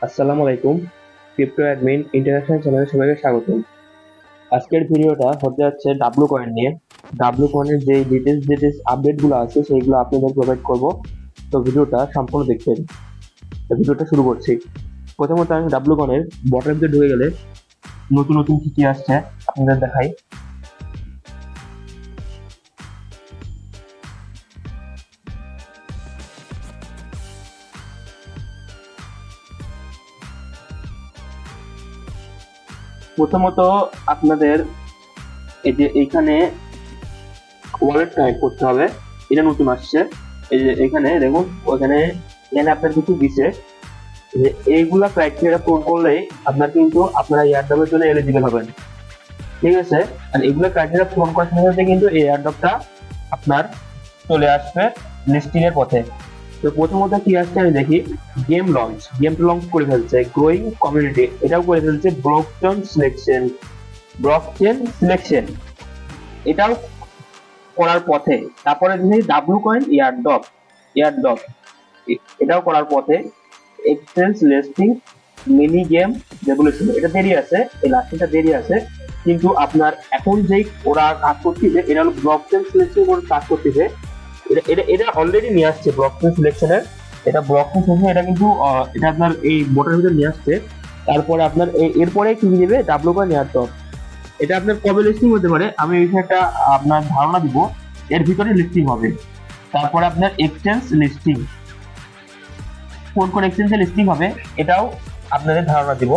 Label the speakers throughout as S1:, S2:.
S1: আসসালামু আলাইকুম। Crypto admin international চ্যানেলে সবাইকে স্বাগতম। আজকের ভিডিওটা হতে যাচ্ছে ডাব্লু কয়েন নিয়ে। ডাব্লু কয়েনের যে ডিটেলস আপডেটগুলো আছে সেইগুলো আপনাদের প্রোভাইড করব। তো ভিডিওটা সম্পূর্ণ দেখবেন। তো ভিডিওটা শুরু করছি। প্রথমত আমি ডাব্লু কয়েনের বটের ভিতরে ঢুকে গেলে নতুন নতুন কি আসছে আপনাদের দেখাই। প্রথমত আপনাদের এই যে এইখানে ওয়ালেট কানেক্ট করতে হবে, এটা নতুন আসছে। এই যে এখানে দেখুন, ওখানে এখানে আপনার কিছু দিছে যে এইগুলা ক্রাইটেরিয়া পূরণ করলেই আপনার কিন্তু আপনারা এয়ারড্রপের জন্য এলিজিবল হবেন, ঠিক আছে। আর এগুলো ক্রাইটেরিয়া পূরণ করার সাথে সাথে কিন্তু এই এয়ারড্রপটা আপনার চলে আসবে লিস্টিং এর পথে। তো প্রথমত কি আসছে আমি দেখি। গেম লঞ্চ করে ফেলছে, গ্রোয়িং কমিউনিটি এটাও করে ফেলছে, ব্লকচেন সিলেকশন এটাও করার পথে। তারপরে দেখি ডাব্লু কয়েন এয়ারড্রপ এটাও করার পথে। Exchange listing mini game revolution এটা দেরি আছে, এই লাস্টটা দেরি আছে। কিন্তু আপনার এখন যেই ওরা কাজ করতেছে এটা হলো ব্লক চেন সিলেকশন করে কাজ করতেছে। এটা এটা এটা অলরেডি নিয়ে আসছে ব্লক চেন সিলেকশনের। এটা ব্লক চেন সিলেকশন এটা কিন্তু এটা আপনার এই বোর্ডের ভিতরে নিয়ে আসছে। তারপরে আপনার এরপরে কি দেবে ডাব্লু কয়েন এয়ারড্রপ। এটা আপনার কবে লিস্টিং হতে পারে আমি এই একটা আপনার ধারণা দিব। এর ভিতরে লিস্টিং হবে। তারপরে আপনার এক্সচেঞ্জ লিস্টিং, কোন কোন এক্সচেঞ্জে লিস্টিং হবে এটাও আপনাদের ধারণা দিব,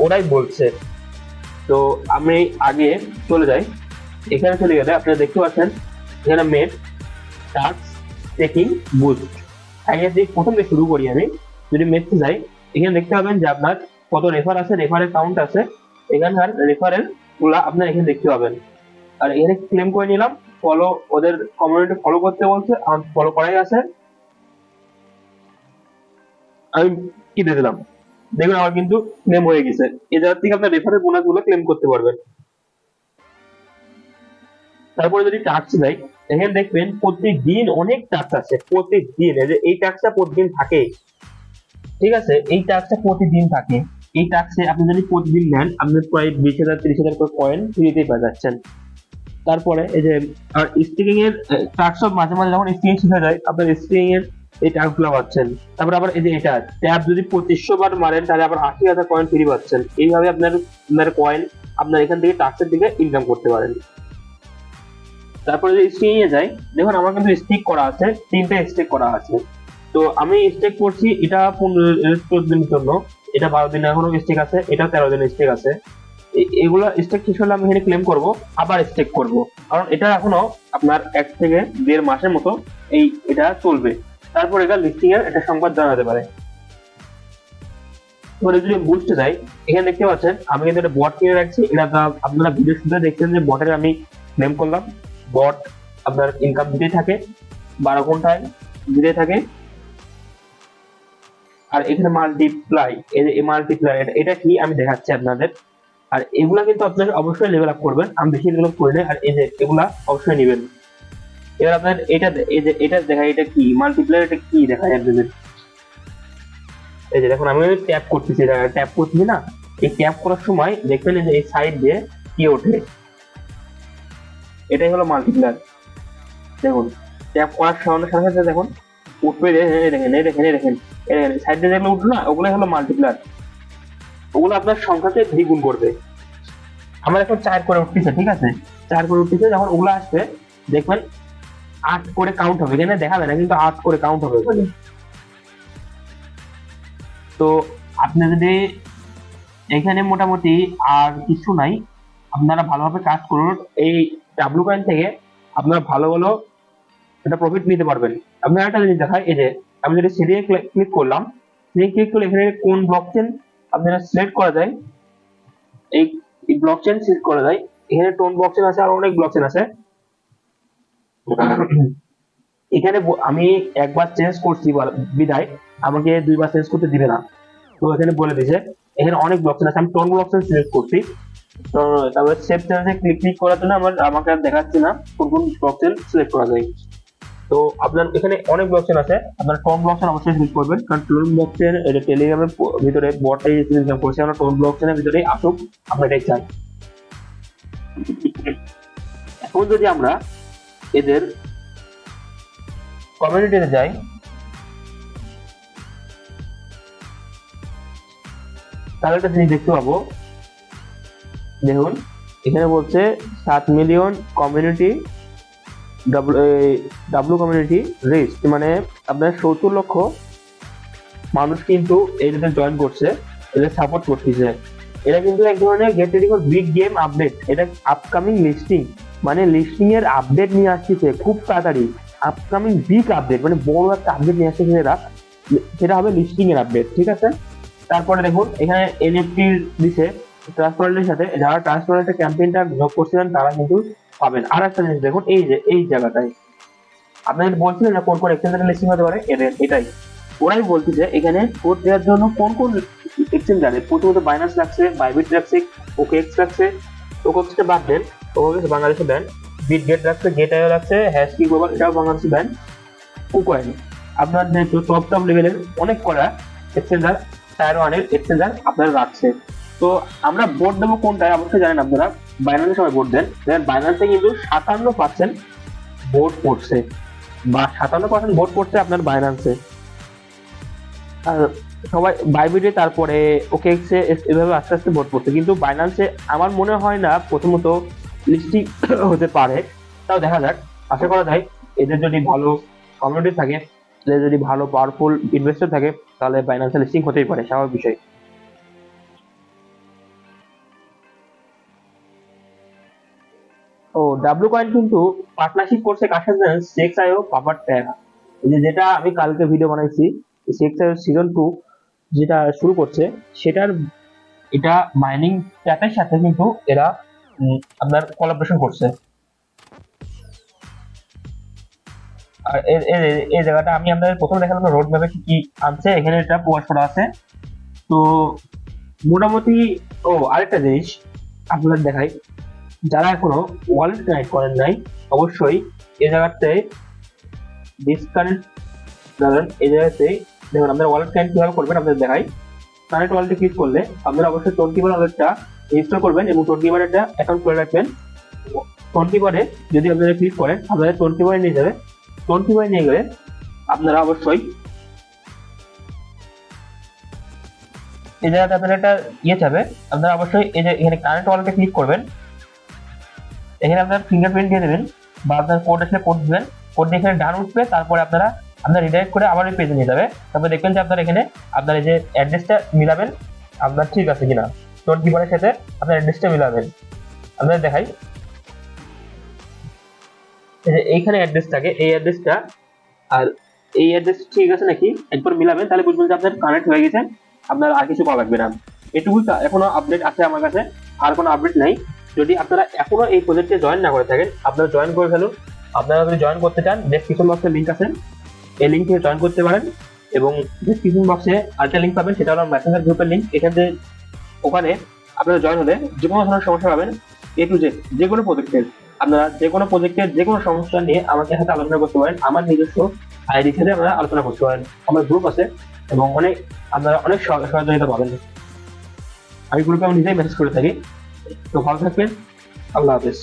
S1: ওরাই বলছে। তো আমি আগে চলে যাই। এখানে চলে গেলে আপনারা দেখতে পাচ্ছেন এখানে মেড টাস্ক চেকিং বুস্ট। আগে যে প্রথম দিয়ে শুরু করি আমি, যদি মেডতে যাই এখানে দেখতে পাবেন যে আপনার কত রেফার আছে, রেফারের কাউন্ট আছে। এখানকার রেফারেল গুলা আপনার এখানে দেখতে পাবেন। আর এখানে ক্লেম করে নিলাম, ফলো ওদের কমিউনিটি ফলো করতে বলছে, আমার ফলো করাই আছে, আমি কি দিয়ে দিলাম। দেখুন আমার কিন্তু ক্লেম হয়ে গেছে। এই জায়গা থেকে আপনার রেফারেল বোনাস গুলো ক্লেম করতে পারবেন। তারপরে যদি টাস্ক যাই, এখানে দেখবেন প্রতিদিন অনেক টাস্ক আছে, প্রতিদিন এই যে এই টাস্কটা প্রতিদিন থাকে, ঠিক আছে। এই টাস্কটা প্রতিদিন থাকে। এই টাস্কে আপনি যদি প্রতিদিন নেন আপনি প্রায় 20,000 30,000 করে কয়েন ফ্রিতেই পেয়ে যাচ্ছেন। তারপরে এই যে আর স্টিকিং এর টাস্ক সব মাঝে মাঝে যখন স্টিকিং শিখে যায় আপনার স্টিকিং এর এই টাস্ক গুলো পাচ্ছেন। তারপর আবার এই যে এটা ট্যাব যদি 2500 বার মারেন তাহলে আবার 80,000 কয়েন ফ্রি পাচ্ছেন। এইভাবে আপনার আপনার কয়েন আপনার এখান থেকে টাস্কের দিকে ইনকাম করতে পারেন। তারপরে যদি স্টিকিং এ যাই, দেখুন আমার কিন্তু স্টিক করা আছে, 3টে স্টিক করা আছে। তো আমি স্টেক করছি এটা 15 দিনের জন্য, এটা 12 দিন এখনো স্টেক আছে, এটা 13 দিনের স্টেক আছে। এগুলো স্টেক শেষ হলে আমি এখানে ক্লেম করব, আবার স্টেক করব, কারণ এটা এখনো আপনার 1 থেকে 1.5 মাসের মতো এটা চলবে। তারপর এটা লিস্টিং এর একটা সংবাদ জানাতে পারে। এবারে যদি বুস্টে যাই, এখানে দেখতে পাচ্ছেন আমি কিন্তু একটা বট কিনে রাখছি। এটা আপনারা ভিডিও শুরুতে দেখছেন যে বটের আমি ক্লেম করলাম। বট আপনার ইনকাম দিতেই থাকে, 12 ঘন্টায় দিতেই থাকে। আর এখানে মাল্টিপ্লাই এটা কি আমি দেখাচ্ছি আপনাদের। আর এগুলা কিন্তু আপনারা অবশ্যই লেভেল আপ করবেন, আমি বেশি লেভেল আপ করি না। আর এই যে এগুলা অবশ্যই নেবেন। এবার আপনার এই যে এটা দেখায়, এটা কি মাল্টিপ্লাই, এটা কি দেখায় আপনাদের। এই যে দেখুন আমি ট্যাপ করতেছি, ট্যাপ করতেছি না, এই ট্যাপ করার সময় দেখবেন এই যে এই সাইড দিয়ে কি ওঠে, এটাই হলো মাল্টিপ্লায়ার। দেখুন ট্যাপ করার সাথে সাথে দেখুন উঠবে, এই দেখেন সাইড দিয়ে যেগুলো উঠলো না ওগুলোই হলো মাল্টিপ্লায়ার। ওগুলো আপনার সংখ্যাকে দ্বিগুণ করবে। আমার এখন 4 করে উঠতেছে, ঠিক আছে, 4 করে উঠতেছে। যখন ওগুলো আসবে দেখবেন 8 করে কাউন্ট হবে, এখানে দেখাবে না কিন্তু 8 করে কাউন্ট হবে ওখানে। তো আপনি যদি এখানে মোটামুটি আর কিছু নাই, আপনারা ভালোভাবে কাজ করুন। এই ডাব্লু কয়েন থেকে আপনারা ভালো ভালো একটা প্রফিট নিতে পারবেন। আপনারা একটা জিনিস দেখায়, এই যে আমি যদি সিরিয়ে ক্লিক করলাম, সিরিয়ে ক্লিক করলে এখানে কোন ব্লকচেন আপনারা সিলেক্ট করা যায়, এই ব্লকচেন সিলেক্ট করা যায়। এখানে টোন ব্লকচেন আছে, আর অনেক ব্লকচেন আছে। এখানে আমি একবার চেঞ্জ করছি বিদায় আমাকে 2বার চেঞ্জ করতে দিবে না। তো এখানে বলে দিয়েছে এখানে অনেক ব্লকচেন আছে, আমি টোন ব্লকচেন সিলেক্ট করছি। তো তারপরে সেভ চেঞ্জে ক্লিক করার জন্য আমাকে আর দেখাচ্ছে না কোন কোন ব্লকচেন সিলেক্ট করা যায়। তো আপনার এখানে অনেক ব্লক চেন আছে, আপনার টোন ব্লক চেন অবশ্যই সিলেক্ট করবেন, কারণ টোন ব্লক চেন এটা টেলিগ্রামের ভিতরে বটটাই সিলেক্ট করছে, আমরা টোন ব্লক চেনের ভিতরে আসুক, আমরা এটাই চাই। এখন যদি আমরা এদের কমিউনিটিতে যাই, তাহলে একটা জিনিস দেখতে পাবো, দেখুন এখানে বলছে 7 million community W community reach, মানে আপনার 70 লক্ষ মানুষ কিন্তু এটাতে জয়েন করছে, এটা সাপোর্ট করতেছে। এটা কিন্তু এক ধরনের get ready for big game update, এটা আপকামিং লিস্টিং, মানে লিস্টিং এর আপডেট নিয়ে আসছে খুব তাড়াতাড়ি, আপকামিং বিগ আপডেট মানে বড় একটা আপডেট নিয়ে আসছে এরা, সেটা হবে লিস্টিং এর আপডেট, ঠিক আছে। তারপরে দেখুন এখানে এনএফটি দিছে ট্রান্সপারেন্টের সাথে, যারা ট্রান্সপারেন্টের ক্যাম্পেইনটা যোগ করছিলেন তারা কিন্তু পাবেন। আর একটা জিনিস দেখুন, এই যে এই জায়গাটায় আপনাদের বলছিলেন না কোন কোন এক্সচেঞ্জারে লিস্টিং হতে পারে, এটাই ওরাই বলতেছে এখানে কোড দেওয়ার জন্য কোন কোন এক্সচেঞ্জারে। প্রথমত বাইনান্স রাখছে, বাইবিট রাখছে, ওকেএক্স রাখছে, ওকেএক্সটা বাদ দেন, ওকেএক্স বাংলাদেশে ব্যান্ড, বিটগেট রাখছে, গেট.আইও রাখছে, হ্যাশকি গ্লোবাল এটাও বাংলাদেশে ব্যান্ড, কুকয়েন। আপনার যেহেতু টপ লেভেলের অনেক করা এক্সচেঞ্জার, টায়ার ওয়ানের এক্সচেঞ্জার আপনারা রাখছে। তো আমরা ভোট দেবো কোনটায় অবশ্যই জানেন আপনারা, বাইনান্সে সবাই ভোট দেন, বাইনান্সে কিন্তু 57% ভোট পড়ছে, বা 57% ভোট পড়ছে আপনার বাইনান্সে, আর সবাই বাইবিটে তারপরে ওকেএক্সে এভাবে আস্তে আস্তে ভোট পড়ছে। কিন্তু বাইনান্সে আমার মনে হয় না প্রথমত লিস্টিং হতে পারে, তাও দেখা যাক, আশা করা যায় এদের যদি ভালো কমিউনিটি থাকে, এদের যদি ভালো পাওয়ারফুল ইনভেস্টর থাকে, তাহলে বাইনান্সে লিস্টিং হতেই পারে, স্বাভাবিক বিষয়। ও ডাব্লু কয়েন কিন্তু পার্টনারশিপ করছে কার সাথে, সেক্স.আইও পাপার ট্যাগ, যেটা আমি কালকে ভিডিও বানাইছি, সেক্স.আইও সিজন 2 যেটা শুরু করছে, সেটার এটা মাইনিং ট্যাপের সাথে কিন্তু এরা আপনার কোলাবোরেশন করছে। আর এই জায়গাটা আমি আপনাদের প্রথমে দেখালাম রোড ম্যাপে কি কি আনছে, এখানে এটা প্রকাশ করা আছে। তো মোটামুটি আরেকটা জিনিস আপনাদের দেখাই, যারা এখনো ওয়ালেট কানেক্ট করেন নাই, অবশ্যই এই জায়গাতে ডিসকানেক্ট যাবেন, এই জায়গাতে দেখুন আপনারা ওয়ালেট কানেক্ট কিভাবে করবেন আপনাদের দেখাই। কানেক্ট ওয়ালেটে ক্লিক করলে আপনারা অবশ্যই টোয়েন্টিবার ওয়ালেটটা ইনস্টল করবেন এবং টোয়েন্টিবার একটা অ্যাকাউন্ট করে রাখবেন। টোয়েন্টিবারে যদি আপনারা ক্লিক করেন আপনাদের টোয়েন্টিবারে নিয়ে যাবে, টোয়েন্টিবারে নিয়ে গেলে আপনারা অবশ্যই এই জায়গাতে আপনারা একটা চাবে, আপনারা অবশ্যই এই যে এখানে কানেক্ট ওয়ালেটে ক্লিক করবেন, এখানে আপনার ফিঙ্গারপ্রিন্ট দিয়ে দেবেন বা আপনার কোড আসলে কোড দিবেন, কোড দিয়ে এখানে ডান উঠবে, তারপরে আপনারা রিডাইরেক্ট করে আবার ওই পেজে নিয়ে যাবে। তারপরে দেখবেন যে আপনার এখানে আপনার এই যে অ্যাড্রেসটা মিলাবেন আপনার ঠিক আছে কিনা, টোন কিপারের সাথে আপনার অ্যাড্রেসটা মিলাবেন। আপনাদের দেখাই, এই যে এইখানে অ্যাড্রেস থাকে, এই অ্যাড্রেসটা আর এই অ্যাড্রেস ঠিক আছে নাকি একবার মিলাবেন, তাহলে বুঝবেন যে আপনার কানেক্ট হয়ে গেছে, আপনার আর কিছু করা লাগবে না। এটুকু এখনো আপডেট আছে আমার কাছে, আর কোনো আপডেট নাই। যদি আপনারা এখনো এই প্রজেক্টে জয়েন না করে থাকেন, আপনারা জয়েন করে ফেলুন। আপনারা যদি জয়েন করতে চান, ডেসক্রিপশন বক্সে লিঙ্ক আছে, এই লিঙ্ক থেকে জয়েন করতে পারেন, এবং ডেসক্রিপশন বক্সে আরেকটা লিঙ্ক পাবেন, সেটা হলো মেসেঞ্জার গ্রুপের লিঙ্ক। ওখানে আপনারা জয়েন হলে যে কোনো ধরনের সমস্যা পাবেন, এ টু জেড যে কোনো প্রজেক্টের, আপনারা যে কোনো প্রজেক্টের যে কোনো সমস্যা নিয়ে আমাকে সাথে আলোচনা করতে পারেন। আমার নিজস্ব আইডি সাথে আপনারা আলোচনা করতে পারেন, আমার গ্রুপ আছে এবং আপনারা অনেক সহযোগিতা পাবেন। আমি গ্রুপে আমি নিজেই মেসেজ করে থাকি। তো ভালো থাকবেন, আল্লাহ হাফেজ।